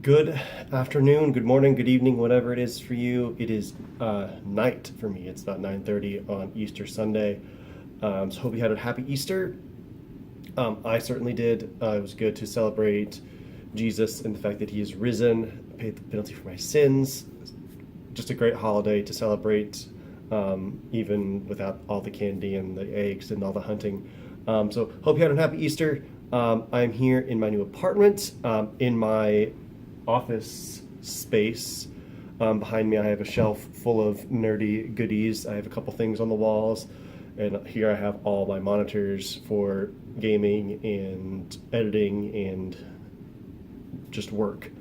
Good afternoon, good morning, good evening, whatever it is for you. It is night for me. It's about 9:30 on Easter Sunday. So hope you had a happy Easter. I certainly did. It was good to celebrate Jesus and the fact that he is risen, paid the penalty for my sins. Just a great holiday to celebrate, even without all the candy and the eggs and all the hunting. So hope you had a happy Easter. I'm here in my new apartment, in my office space. Behind me, I have a shelf full of nerdy goodies. I have a couple things on the walls, and here I have all my monitors for gaming and editing and just work.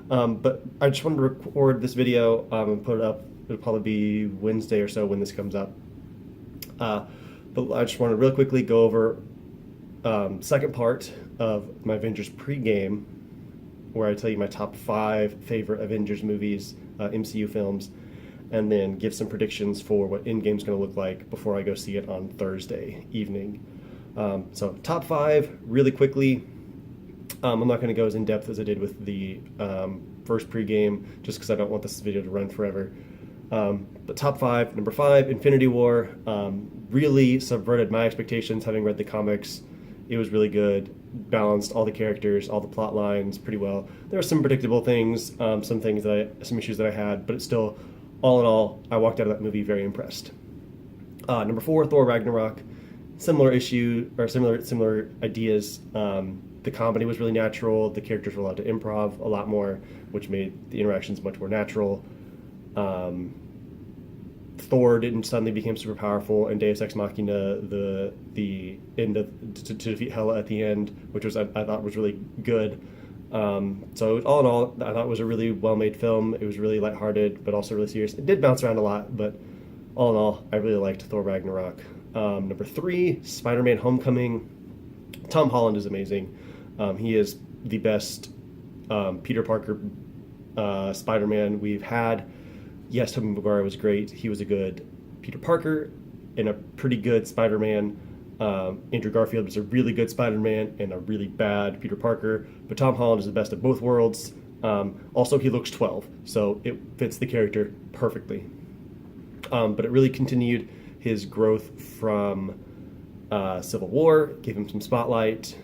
But I just wanted to record this video and put it up. It'll probably be Wednesday or so when this comes up. But I just want to real quickly go over second part of my Avengers PreGame, where I tell you my top 5 favorite Avengers movies, MCU films, and then give some predictions for what Endgame's going to look like before I go see it on Thursday evening. So top 5, really quickly. I'm not going to go as in-depth as I did with the first pregame, just because I don't want this video to run forever. But top 5, number 5, Infinity War. Really subverted my expectations having read the comics. It was really good, balanced all the characters, all the plot lines pretty well. There were some predictable things, some issues that I had, but it's still, all in all, I walked out of that movie very impressed. Number 4, Thor Ragnarok. Similar issue, or similar ideas. The comedy was really natural. The characters were allowed to improv a lot more, which made the interactions much more natural. Thor didn't suddenly become super powerful, and Deus Ex Machina, the end of to defeat Hela at the end, which was I thought was really good. So all in all, I thought it was a really well-made film. It was really lighthearted, but also really serious. It did bounce around a lot, but all in all, I really liked Thor Ragnarok. Number 3, Spider-Man: Homecoming. Tom Holland is amazing. He is the best Peter Parker Spider-Man we've had. Yes, Tobey Maguire was great. He was a good Peter Parker and a pretty good Spider-Man. Andrew Garfield was a really good Spider-Man and a really bad Peter Parker. But Tom Holland is the best of both worlds. Also, he looks 12, so it fits the character perfectly. But it really continued his growth from Civil War, gave him some spotlight,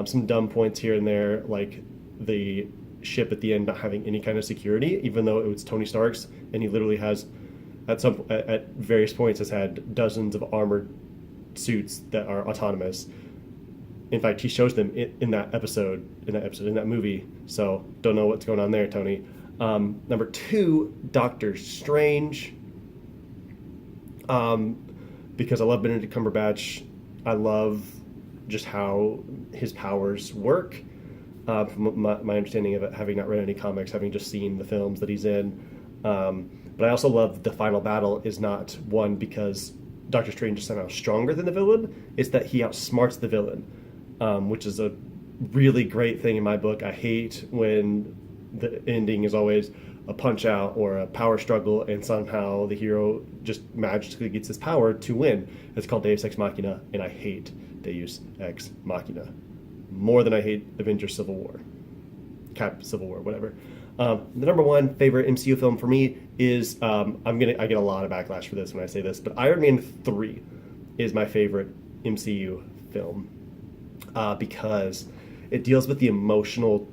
some dumb points here and there, like the ship at the end not having any kind of security, even though it was Tony Stark's, and he literally has at various points has had dozens of armored suits that are autonomous. In fact, he shows them in that movie. So don't know what's going on there, Tony. Number 2, Doctor Strange. Because I love Benedict Cumberbatch. I love just how his powers work. From my understanding of it, having not read any comics, having just seen the films that he's in. But I also love the final battle is not won because Doctor Strange is somehow stronger than the villain. It's that he outsmarts the villain, which is a really great thing in my book. I hate when the ending is always a punch out or a power struggle and somehow the hero just magically gets his power to win. It's called Deus Ex Machina, and I hate Deus Ex Machina more than I hate Avengers Civil War. Civil War, whatever. The number 1 favorite MCU film for me is, I get a lot of backlash for this when I say this, but Iron Man 3 is my favorite MCU film because it deals with the emotional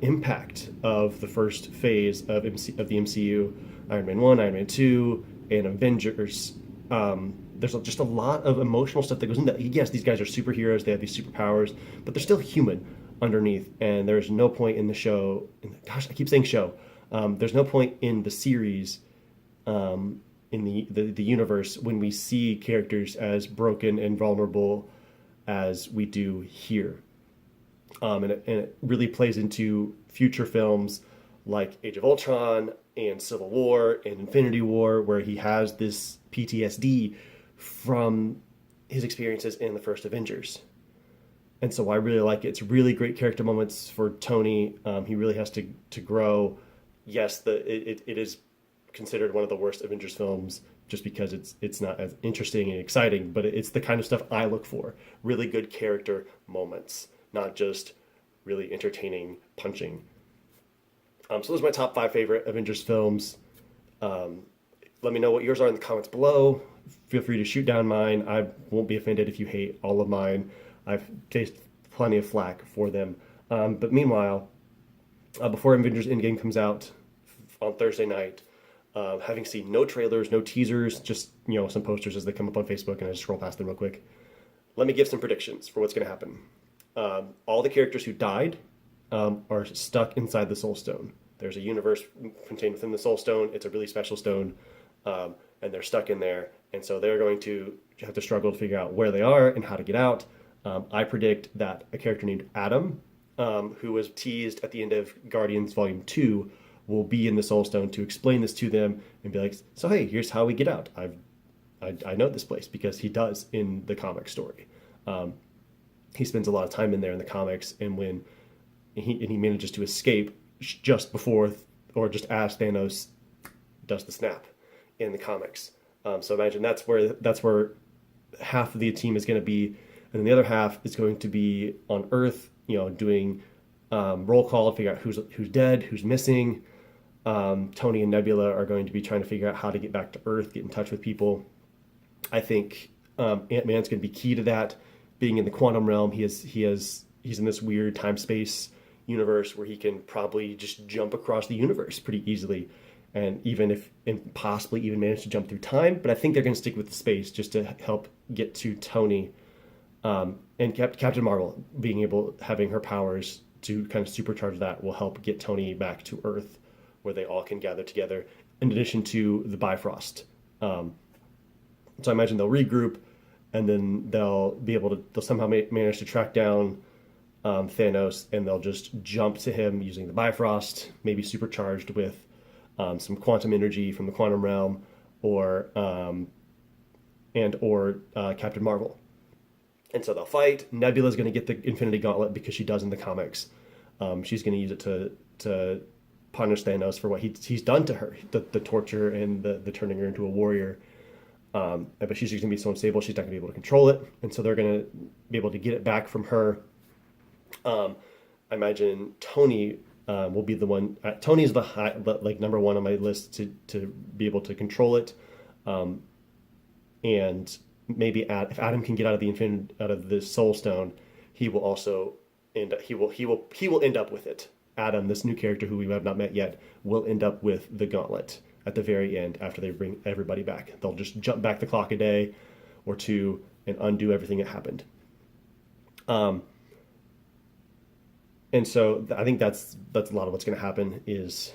impact of the first phase of the MCU, Iron Man 1, Iron Man 2, and Avengers. There's just a lot of emotional stuff that goes into that. Yes, these guys are superheroes, they have these superpowers, but they're still human underneath, and there's no point in the show, I keep saying show, there's no point in the series, in the universe, when we see characters as broken and vulnerable as we do here. And it really plays into future films like Age of Ultron and Civil War and Infinity War, where he has this PTSD from his experiences in the first Avengers. And so I really like it. It's really great character moments for Tony. He really has to grow. Yes, it is considered one of the worst Avengers films just because it's not as interesting and exciting, but it's the kind of stuff I look for. Really good character moments, not just really entertaining punching. So those are my top five favorite Avengers films. Um, Let me know what yours are in the comments below. Feel free to shoot down mine. I won't be offended if you hate all of mine. I've tasted plenty of flack for them. But meanwhile, before Avengers Endgame comes out on Thursday night, having seen no trailers, no teasers, just some posters as they come up on Facebook, and I just scroll past them real quick. Let me give some predictions for what's going to happen. All the characters who died are stuck inside the Soul Stone. There's a universe contained within the Soul Stone. It's a really special stone, and they're stuck in there. And so they're going to have to struggle to figure out where they are and how to get out. I predict that a character named Adam, who was teased at the end of Guardians Volume 2, will be in the Soul Stone to explain this to them and be like, so hey, here's how we get out. I know this place, because he does in the comic story. He spends a lot of time in there in the comics, and when he manages to escape just before or just as Thanos does the snap in the comics. So imagine that's where half of the team is going to be, and then the other half is going to be on Earth, doing roll call to figure out who's dead, who's missing. Tony and Nebula are going to be trying to figure out how to get back to Earth, get in touch with people. I think Ant-Man's going to be key to that. Being in the quantum realm, he's in this weird time-space universe where he can probably just jump across the universe pretty easily, and possibly even manage to jump through time. But I think they're going to stick with the space just to help get to Tony, and Captain Marvel having her powers to kind of supercharge that will help get Tony back to Earth, where they all can gather together. In addition to the Bifrost, so I imagine they'll regroup, and then they'll somehow manage to track down Thanos, and they'll just jump to him using the Bifrost, maybe supercharged with some quantum energy from the quantum realm, or Captain Marvel. And so they'll fight. Nebula's going to get the Infinity Gauntlet because she does in the comics. She's going to use it to punish Thanos for what he's done to her, the torture and the turning her into a warrior. But she's going to be so unstable, she's not going to be able to control it, and so they're going to be able to get it back from her. I imagine Tony will be the one. Tony's like number one on my list to be able to control it, and maybe if Adam can get out of the Soul Stone, he will also he will end up with it. Adam, this new character who we have not met yet, will end up with the gauntlet at the very end after they bring everybody back. They'll just jump back the clock a day or two and undo everything that happened. And so I think that's a lot of what's going to happen is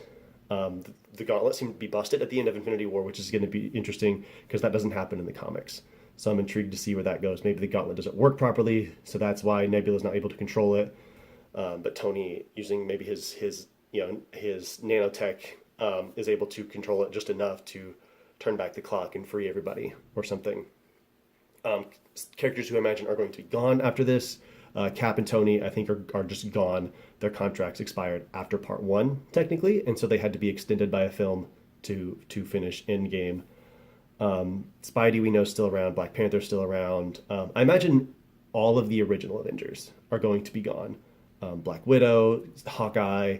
the gauntlet seemed to be busted at the end of Infinity War, which is going to be interesting because that doesn't happen in the comics. So I'm intrigued to see where that goes. Maybe the gauntlet doesn't work properly, so that's why Nebula's not able to control it. But Tony, using maybe his nanotech, is able to control it just enough to turn back the clock and free everybody or something. Characters who I imagine are going to be gone after this, Cap and Tony, I think are just gone. Their contracts expired after Part 1, technically, and so they had to be extended by a film to finish Endgame. Spidey, we know, is still around. Black Panther's still around. I imagine all of the original Avengers are going to be gone. Black Widow, Hawkeye,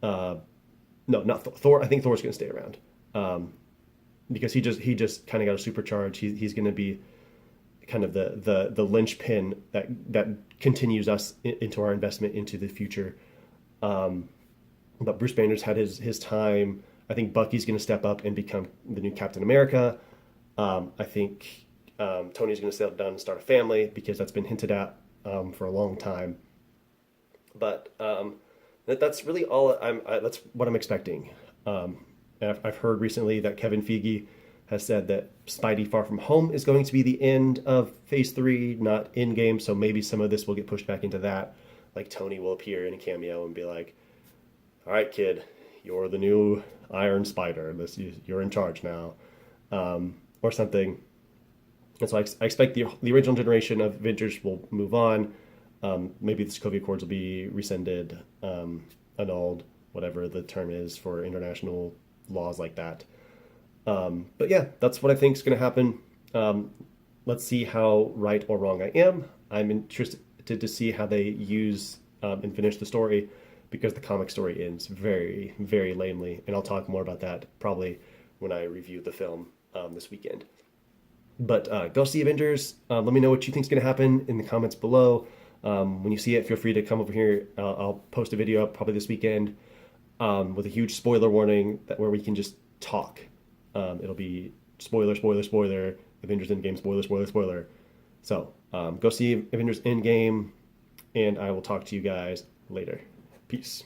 no, not Thor. I think Thor's going to stay around because he just kind of got a supercharge. He's going to be kind of the linchpin that continues us into our investment into the future. But Bruce Banner's had his time. I think Bucky's going to step up and become the new Captain America. I think Tony's going to settle down and start a family because that's been hinted at for a long time. But that's really all. That's what I'm expecting. And I've heard recently that Kevin Feige has said that Spidey Far From Home is going to be the end of Phase 3, not Endgame. So maybe some of this will get pushed back into that. Like Tony will appear in a cameo and be like, "All right, kid, you're the new Iron Spider. You're in charge now," or something. And so I expect the original generation of Avengers will move on. Maybe the Sokovia Accords will be rescinded, annulled, whatever the term is for international laws like that. But yeah, that's what I think is going to happen. Let's see how right or wrong I am. I'm interested to see how they use and finish the story. because the comic story ends very, very lamely. And I'll talk more about that probably when I review the film this weekend. But go see Avengers. Let me know what you think is going to happen in the comments below. When you see it, feel free to come over here. I'll post a video up probably this weekend with a huge spoiler warning where we can just talk. It'll be spoiler, spoiler, spoiler, Avengers Endgame, spoiler, spoiler, spoiler. So go see Avengers Endgame, and I will talk to you guys later. Peace.